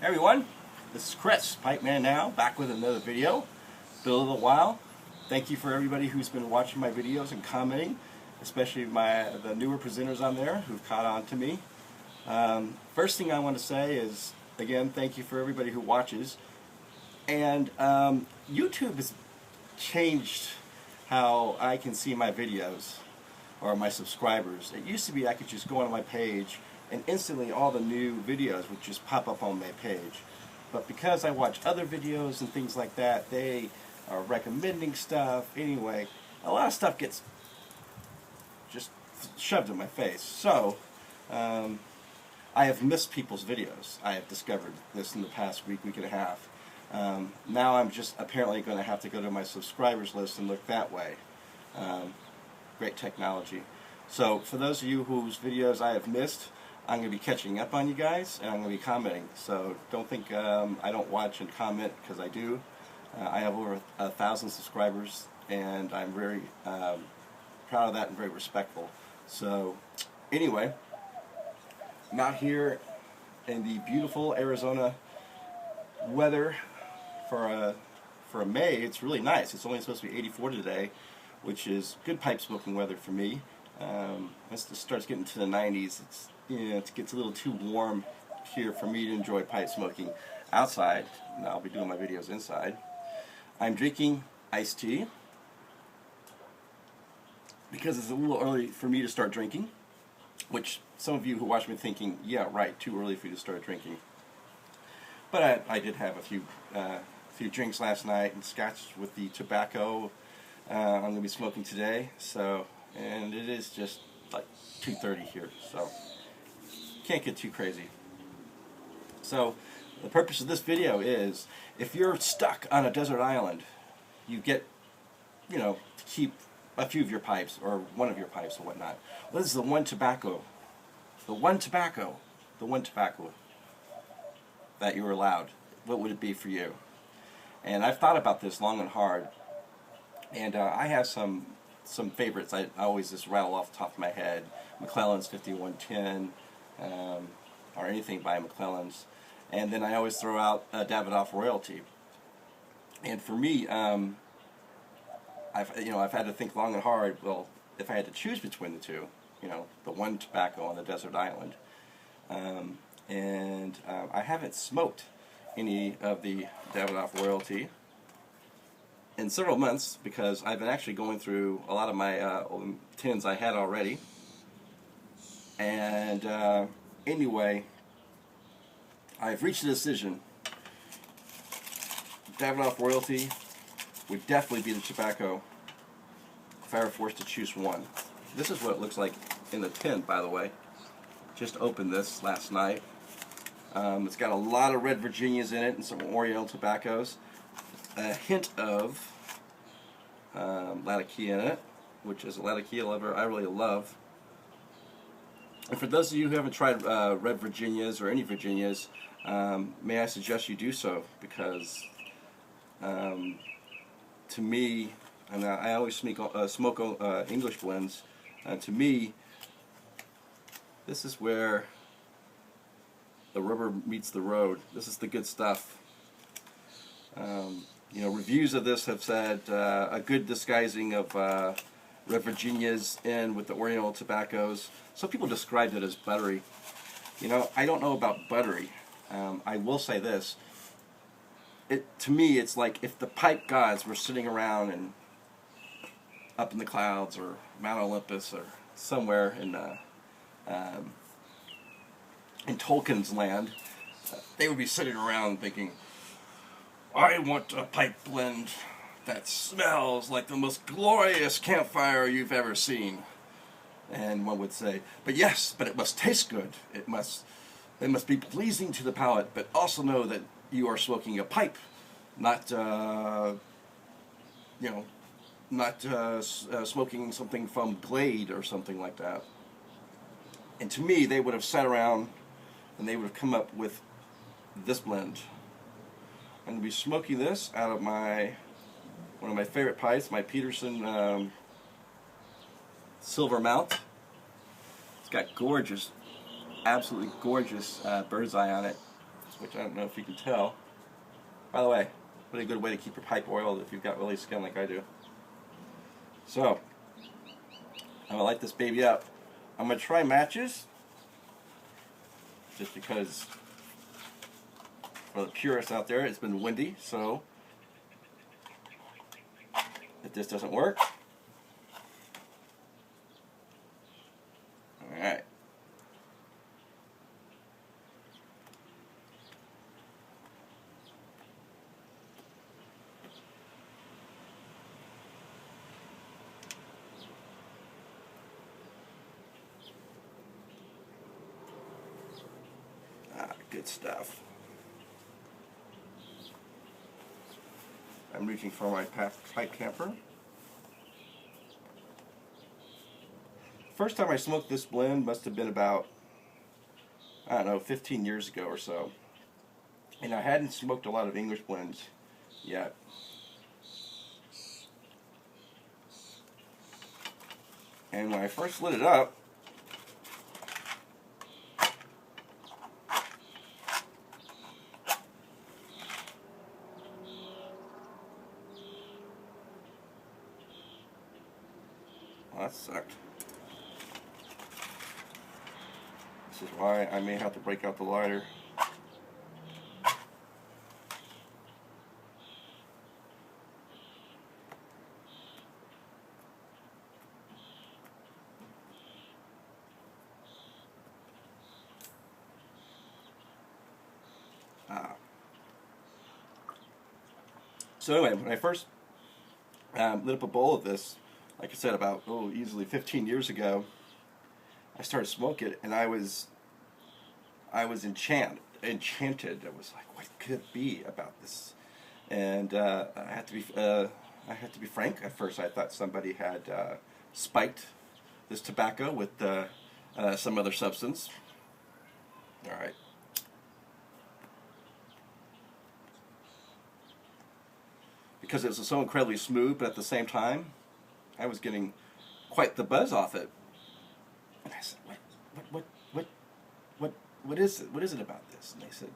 everyone, this is Chris, Pipe Man Now, back with another video. Been a little while. Thank you for everybody who's been watching my videos and commenting, especially the newer presenters on there who've caught on to me. First thing I want to say is, again, thank you for everybody who watches. And YouTube has changed how I can see my videos or my subscribers. It used to be I could just go on my page and instantly all the new videos would just pop up on my page. But because I watch other videos and things like that, they are recommending stuff. Anyway, a lot of stuff gets just shoved in my face. So, I have missed people's videos. I have discovered this in the past week and a half. Now I'm just apparently going to have to go to my subscribers list and look that way. Great technology. So for those of you whose videos I have missed, I'm going to be catching up on you guys, and I'm going to be commenting. So don't think I don't watch and comment, because I do. I have over 1,000 subscribers, and I'm very proud of that and very respectful. So anyway, I'm out here in the beautiful Arizona weather for a May. It's really nice. It's only supposed to be 84 today, which is good pipe smoking weather for me. Once it starts getting to the 90s, it gets a little too warm here for me to enjoy pipe smoking outside. And I'll be doing my videos inside. I'm drinking iced tea because it's a little early for me to start drinking, which some of you who watch me thinking, yeah, right, too early for you to start drinking. But I did have a few drinks last night and scotch with the tobacco I'm going to be smoking today. So, and it is just like 2:30 here, so can't get too crazy. So the purpose of this video is, if you're stuck on a desert island, you get, to keep a few of your pipes or one of your pipes or whatnot. Well, this is the one tobacco that you're allowed. What would it be for you? And I've thought about this long and hard, and I have some favorites I always just rattle off the top of my head. McClelland's 5110, or anything by McClelland's. And then I always throw out Davidoff Royalty. And for me, I've had to think long and hard. Well, if I had to choose between the two, the one tobacco on the desert island, and I haven't smoked any of the Davidoff Royalty in several months, because I've been actually going through a lot of my tins I had already. And anyway, I've reached a decision. Davidoff Royalty would definitely be the tobacco if I were forced to choose one. This is what it looks like in the tin, by the way. Just opened this last night. It's got a lot of red Virginias in it and some Oriental tobaccos. A hint of Latakia in it, which is a Latakia lover I really love. And for those of you who haven't tried red Virginias or any Virginias, may I suggest you do so, because to me, and I always smoke English blends, to me, this is where the rubber meets the road. This is the good stuff. Reviews of this have said a good disguising of red Virginias in with the Oriental tobaccos. Some people described it as buttery. I don't know about buttery. I will say this. To me, it's like if the pipe gods were sitting around and up in the clouds or Mount Olympus or somewhere in Tolkien's land, they would be sitting around thinking, I want a pipe blend that smells like the most glorious campfire you've ever seen. And one would say, but it must taste good. It must be pleasing to the palate, but also know that you are smoking a pipe, not smoking something from Glade or something like that. And to me, they would have sat around and they would have come up with this blend. I'm going to be smoking this out of one of my favorite pipes, my Peterson Silver Mount. It's got gorgeous, absolutely gorgeous bird's eye on it. which I don't know if you can tell. By the way, really good way to keep your pipe oiled if you've got oily skin like I do. So, I'm going to light this baby up. I'm going to try matches, just because for the purists out there, it's been windy, so if this doesn't work, alright. Good stuff. I'm reaching for my pipe camper. First time I smoked this blend must have been about, I don't know, 15 years ago or so. And I hadn't smoked a lot of English blends yet. And when I first lit it up, well, that sucked. This is why I may have to break out the lighter. So anyway, when I first lit up a bowl of this, like I said, about easily 15 years ago, I started smoking it, and I was enchanted. I was like, what could it be about this? And I had to be frank. At first, I thought somebody had spiked this tobacco with some other substance. All right. Because it was so incredibly smooth, but at the same time, I was getting quite the buzz off it. And I said, what is it? What is it about this? And they said,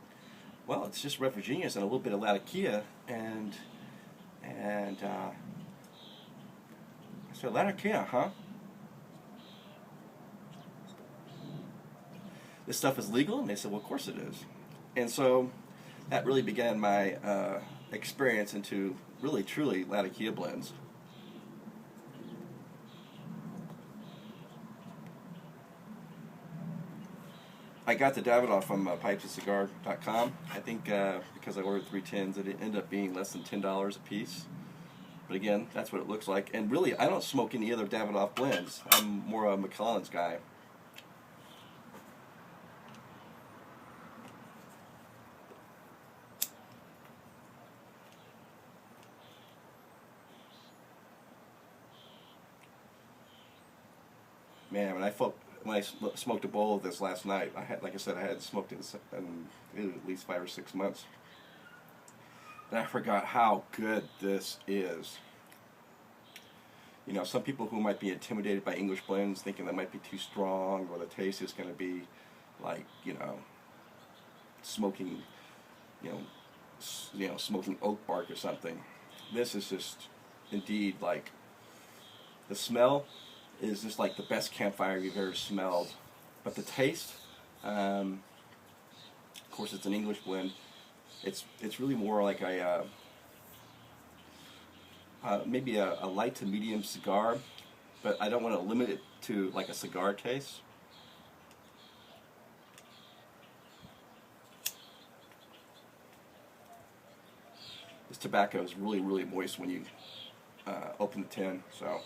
well, it's just Refuginas and a little bit of Latakia, and I said, Latakia, huh? This stuff is legal? And they said, well, of course it is. And so that really began my experience into really, truly Latakia blends. I got the Davidoff from pipesandcigar.com. I think because I ordered 3 tins, it ended up being less than $10 a piece. But again, that's what it looks like. And really, I don't smoke any other Davidoff blends. I'm more a Macallan's guy. Man, when I smoked a bowl of this last night, like I said, I hadn't smoked it in at least 5 or 6 months. And I forgot how good this is. You know, some people who might be intimidated by English blends, thinking that might be too strong, or the taste is going to be like, smoking, smoking oak bark or something. This is just, indeed, like, the smell is just like the best campfire you've ever smelled. But the taste, of course it's an English blend, it's really more like maybe a light to medium cigar, but I don't want to limit it to like a cigar taste. This tobacco is really, really moist when you open the tin, so.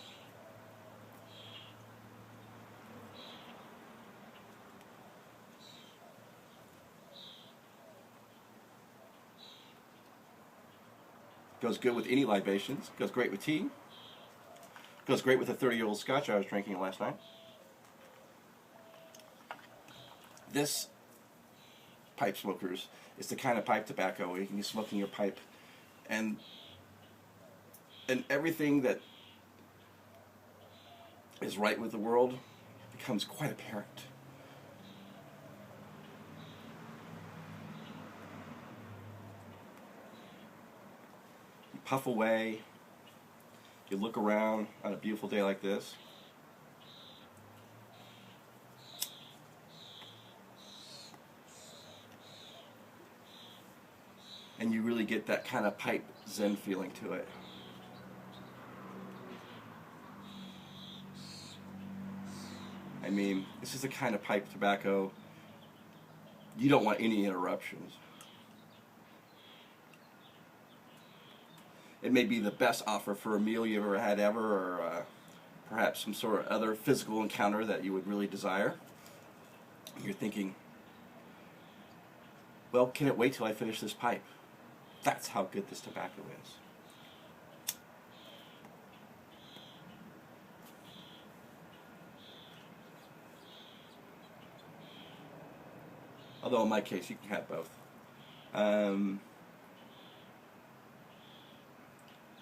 Goes good with any libations. Goes great with tea. Goes great with a 30-year-old Scotch I was drinking last night. This, pipe smokers, is the kind of pipe tobacco where you can be smoking your pipe and everything that is right with the world becomes quite apparent. puff away, you look around on a beautiful day like this. And you really get that kind of pipe zen feeling to it. I mean, this is the kind of pipe tobacco you don't want any interruptions. It may be the best offer for a meal you've ever had or perhaps some sort of other physical encounter that you would really desire. You're thinking, well, can it wait till I finish this pipe? That's how good this tobacco is. Although in my case, you can have both.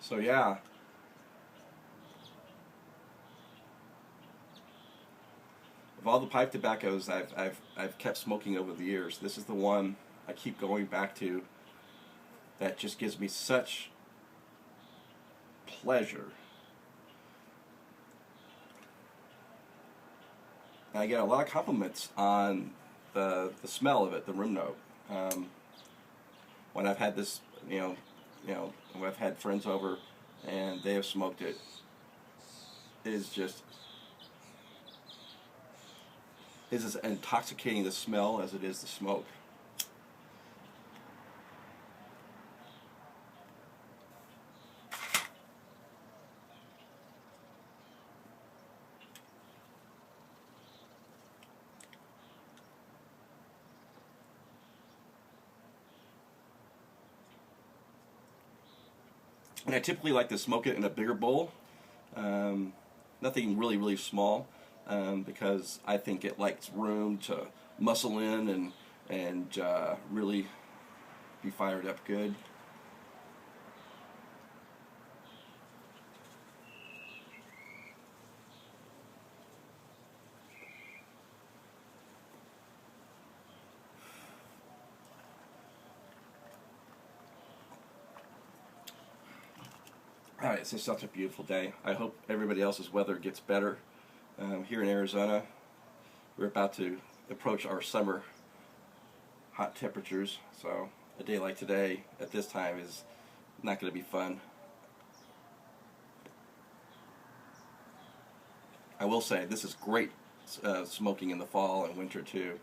So yeah. Of all the pipe tobaccos I've kept smoking over the years, this is the one I keep going back to that just gives me such pleasure. And I get a lot of compliments on the smell of it, the room note. When I've had this, when I've had friends over and they have smoked it, it is as intoxicating the smell as it is the smoke. And I typically like to smoke it in a bigger bowl, nothing really, really small, because I think it likes room to muscle in and really be fired up good. Alright, it's just such a beautiful day. I hope everybody else's weather gets better. Here in Arizona, we're about to approach our summer hot temperatures, so a day like today at this time is not going to be fun. I will say this is great smoking in the fall and winter too.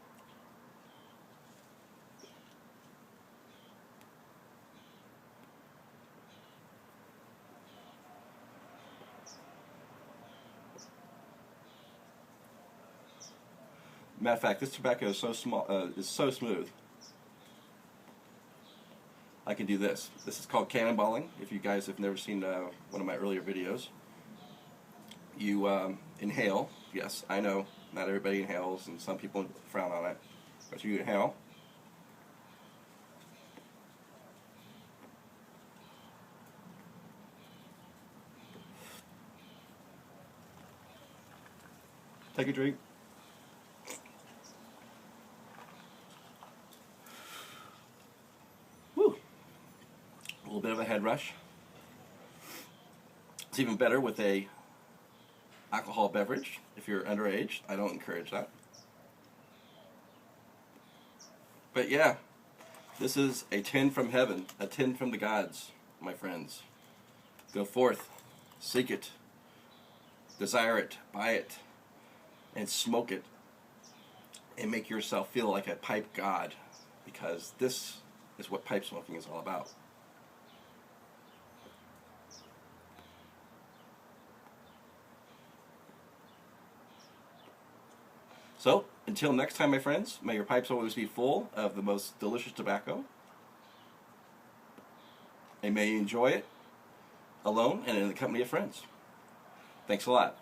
Matter of fact, this tobacco is so smooth. I can do this. This is called cannonballing. If you guys have never seen one of my earlier videos, you inhale. Yes, I know not everybody inhales, and some people frown on it, but you inhale. Take a drink. A little bit of a head rush. It's even better with a alcohol beverage if you're underage. I don't encourage that. But yeah, this is a 10 from heaven, a 10 from the gods, my friends. Go forth, seek it, desire it, buy it, and smoke it, and make yourself feel like a pipe god, because this is what pipe smoking is all about. So, until next time, my friends, may your pipes always be full of the most delicious tobacco. And may you enjoy it alone and in the company of friends. Thanks a lot.